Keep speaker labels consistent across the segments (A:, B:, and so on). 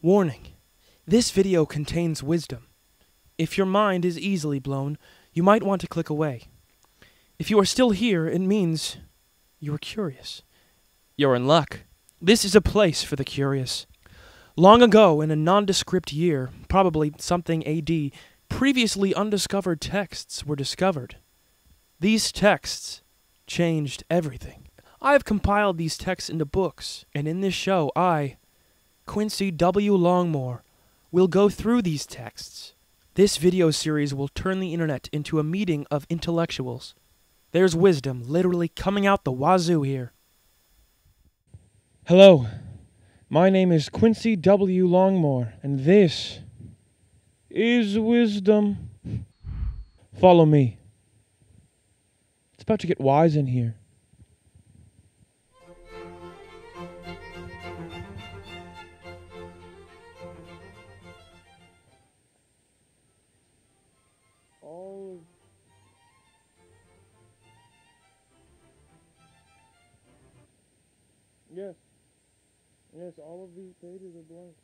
A: Warning: this video contains wisdom. If your mind is easily blown, you might want to click away. If you are still here, it means you are curious. You're in luck. This is a place for the curious. Long ago, in a nondescript year, probably something AD, previously undiscovered texts were discovered. These texts changed everything. I have compiled these texts into books, and in this show, I, Quincy W. Longmore, will go through these texts. This video series will turn the internet into a meeting of intellectuals. There's wisdom literally coming out the wazoo here.
B: Hello, my name is Quincy W. Longmore, and this is wisdom. Follow me. It's about to get wise in here. Yes, all of these pages are blank.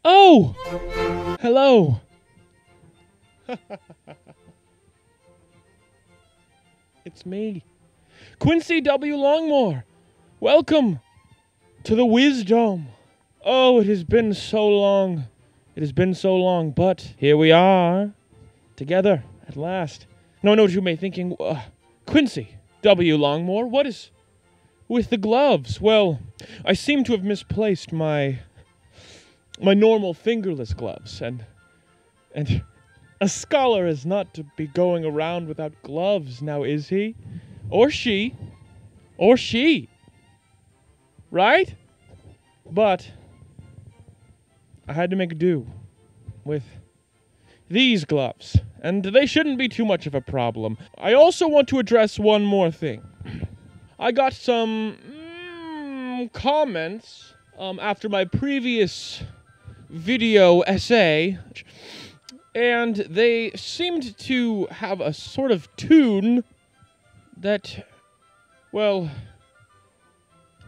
B: Oh! Hello! It's me, Quincy W. Longmore. Welcome to the Wisdom. Oh, it has been so long. It has been so long, but here we are, together at last. No, you may be thinking, Quincy W. Longmore, what is with the gloves? Well, I seem to have misplaced my normal fingerless gloves, and a scholar is not to be going around without gloves, now is he? Or she? Right? But I had to make do with these gloves, and they shouldn't be too much of a problem. I also want to address one more thing. I got some comments after my previous video essay, and they seemed to have a sort of tune that, well,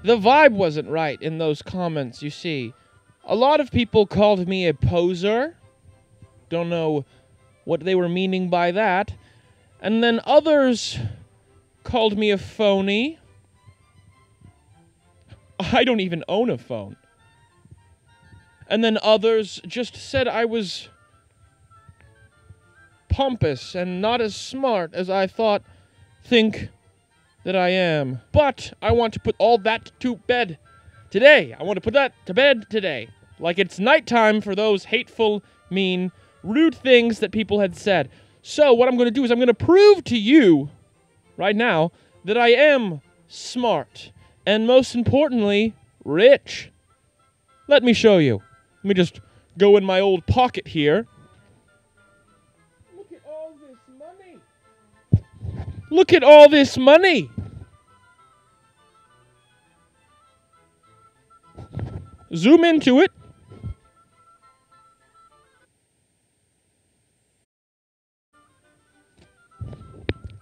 B: the vibe wasn't right in those comments, you see. A lot of people called me a poser. Don't know what they were meaning by that. And then others called me a phony. I don't even own a phone. And then others just said I was pompous and not as smart as I think that I am. But I want to put all that to bed today. I want to put that to bed today. Like it's nighttime for those hateful, mean, rude things that people had said. So what I'm going to do is I'm going to prove to you right now that I am smart. And most importantly, rich. Let me show you. Let me just go in my old pocket here. Look at all this money. Look at all this money. Zoom into it.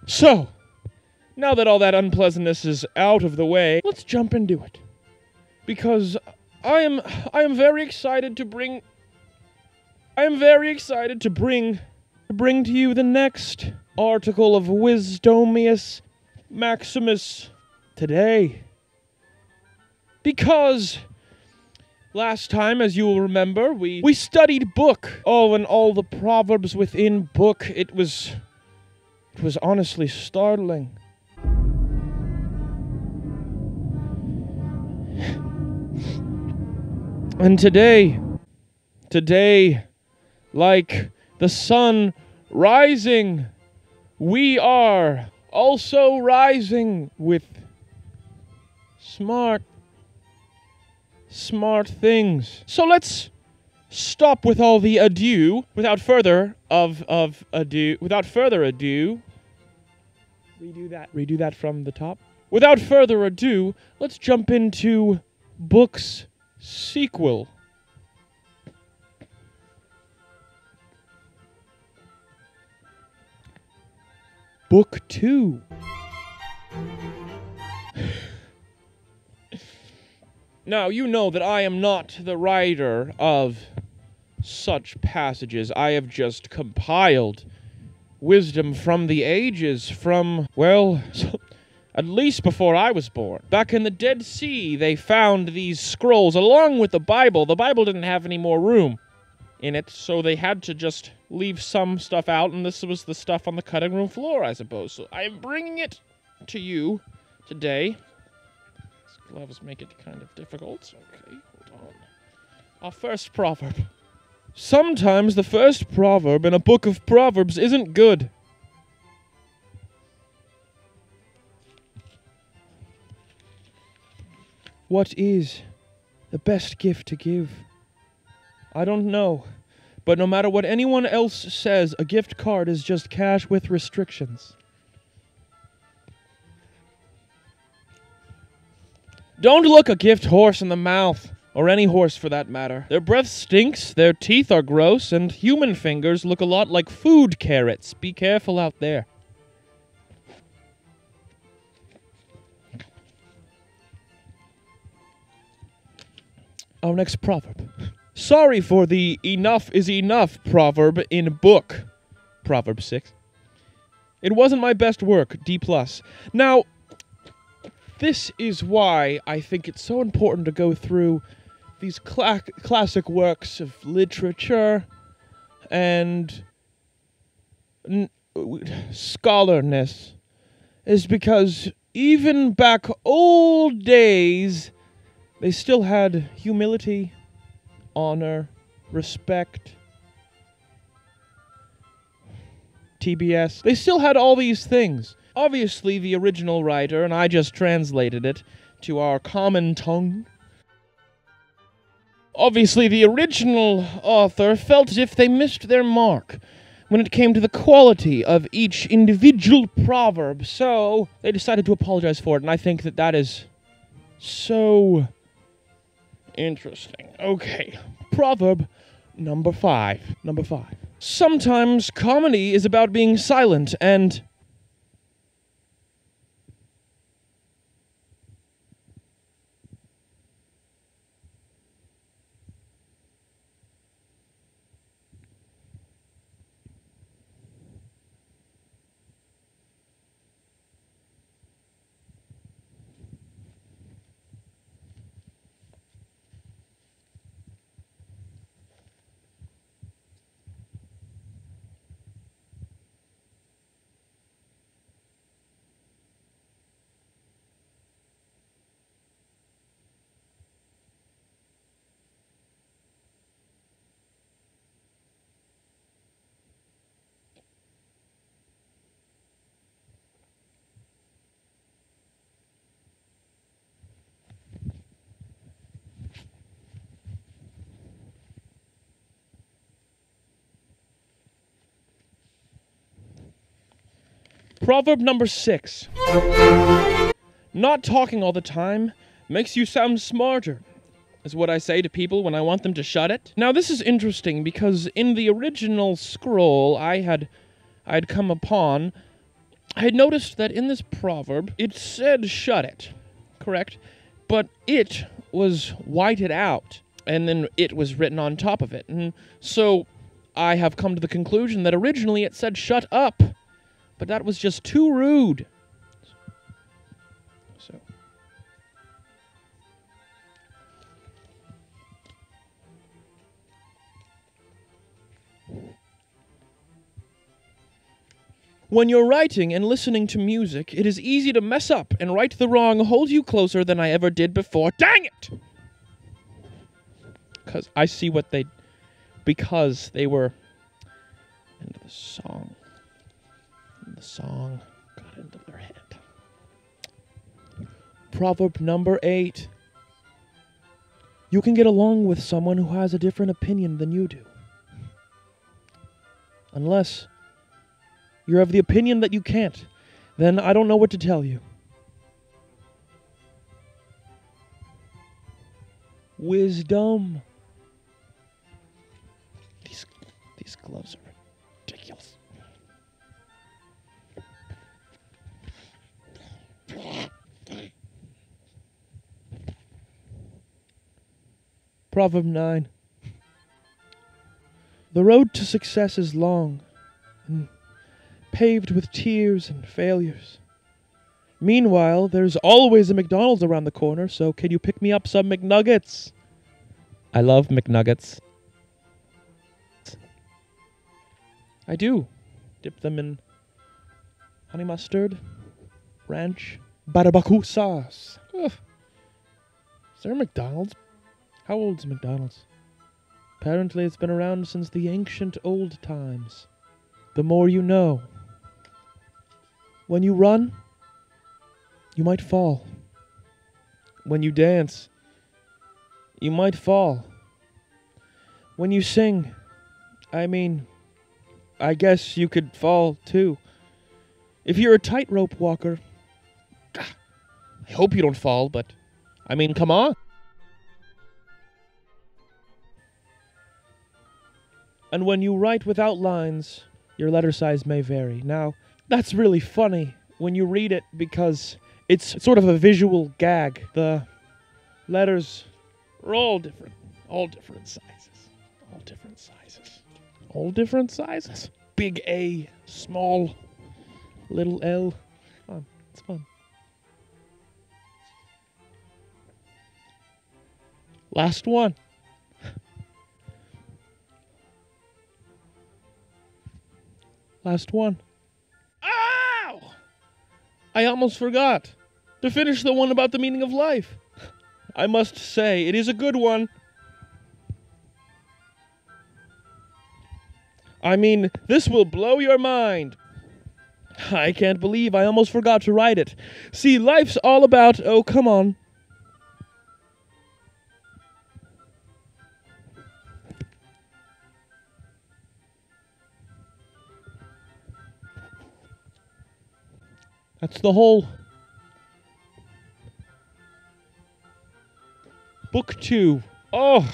B: So, now that all that unpleasantness is out of the way, let's jump into it. Because I am very excited to bring to you the next article of Wisdomius Maximus today. Because last time, as you will remember, we studied book. Oh, and all the proverbs within book. It was honestly startling. And today, like the sun rising, we are also rising with smart things. So let's stop with all the ado. Without further ado. Redo that from the top. Without further ado, let's jump into book's sequel. Book 2. Now, you know that I am not the writer of such passages. I have just compiled wisdom from the ages, from, well, at least before I was born. Back in the Dead Sea, they found these scrolls along with the Bible. The Bible didn't have any more room in it, so they had to just leave some stuff out, and this was the stuff on the cutting room floor, I suppose. So I am bringing it to you today. These gloves make it kind of difficult. Okay, hold on. Our first proverb. Sometimes the first proverb in a book of Proverbs isn't good. What is the best gift to give? I don't know, but no matter what anyone else says, a gift card is just cash with restrictions. Don't look a gift horse in the mouth, or any horse for that matter. Their breath stinks, their teeth are gross, and human fingers look a lot like food carrots. Be careful out there. Our next proverb. Sorry for the enough is enough proverb in book. Proverb 6. It wasn't my best work, D+. Now, this is why I think it's so important to go through these classic works of literature and scholarness, is because even back old days, they still had humility, honor, respect, TBS. They still had all these things. Obviously, the original writer, and I just translated it to our common tongue. Obviously, the original author felt as if they missed their mark when it came to the quality of each individual proverb, so they decided to apologize for it, and I think that that is so interesting. Okay, proverb number 5. Number 5. Sometimes comedy is about being silent and... Proverb number 6. Not talking all the time makes you sound smarter, is what I say to people when I want them to shut it. Now, this is interesting because in the original scroll I had come upon, I had noticed that in this proverb, it said shut it, correct? But it was whited out, and then it was written on top of it. And so I have come to the conclusion that originally it said shut up. But that was just too rude. So. When you're writing and listening to music, it is easy to mess up, and right the wrong holds you closer than I ever did before. Dang it! Because I see what they... Because they were into the song. The song got into their head. Proverb number 8. You can get along with someone who has a different opinion than you do. Unless you're of the opinion that you can't, then I don't know what to tell you. Wisdom. These gloves are ridiculous. Proverb 9. The road to success is long and paved with tears and failures. Meanwhile, there's always a McDonald's around the corner, so can you pick me up some McNuggets? I love McNuggets. I do. Dip them in honey mustard, ranch, barbecue sauce. Ugh. Is there a McDonald's? How old is McDonald's? Apparently it's been around since the ancient old times. The more you know. When you run, you might fall. When you dance, you might fall. When you sing, I guess you could fall too. If you're a tightrope walker, I hope you don't fall, but come on. And when you write without lines, your letter size may vary. Now, that's really funny when you read it because it's sort of a visual gag. The letters are all different sizes. All different sizes. Big A, small, little L. Fun. It's fun. Last one. Last one. Ow! I almost forgot to finish the one about the meaning of life. I must say, it is a good one. This will blow your mind. I can't believe I almost forgot to write it. See, life's all about... Oh, come on. That's the whole... Book 2. Oh,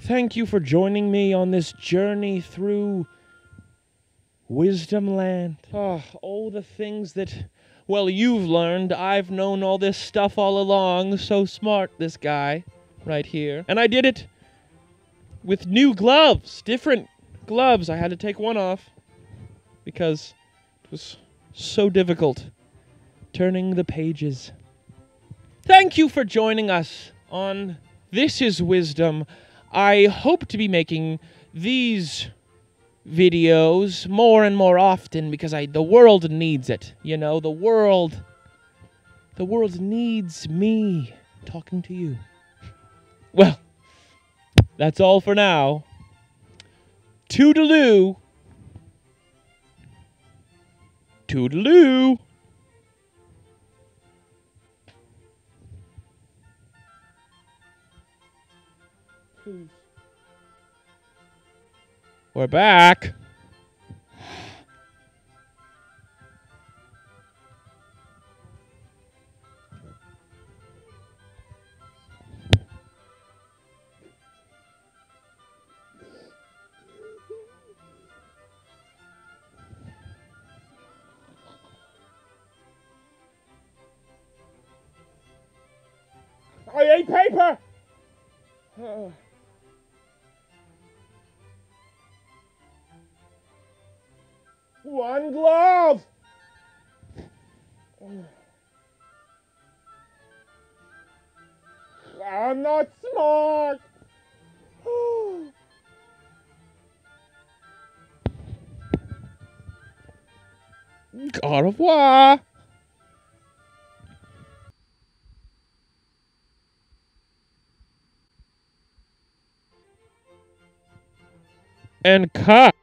B: thank you for joining me on this journey through Wisdom Land. Oh, all the things that, well, you've learned. I've known all this stuff all along. So smart, this guy right here. And I did it with new gloves, different gloves. I had to take one off because it was so difficult turning the pages. Thank you for joining us on This is Wisdom. I hope to be making these videos more and more often because the world needs it. You know, the world needs me talking to you. Well, that's all for now. Toodaloo. Toodaloo. We're back. I ate paper. One glove. I'm not smart. Au revoir. And cut.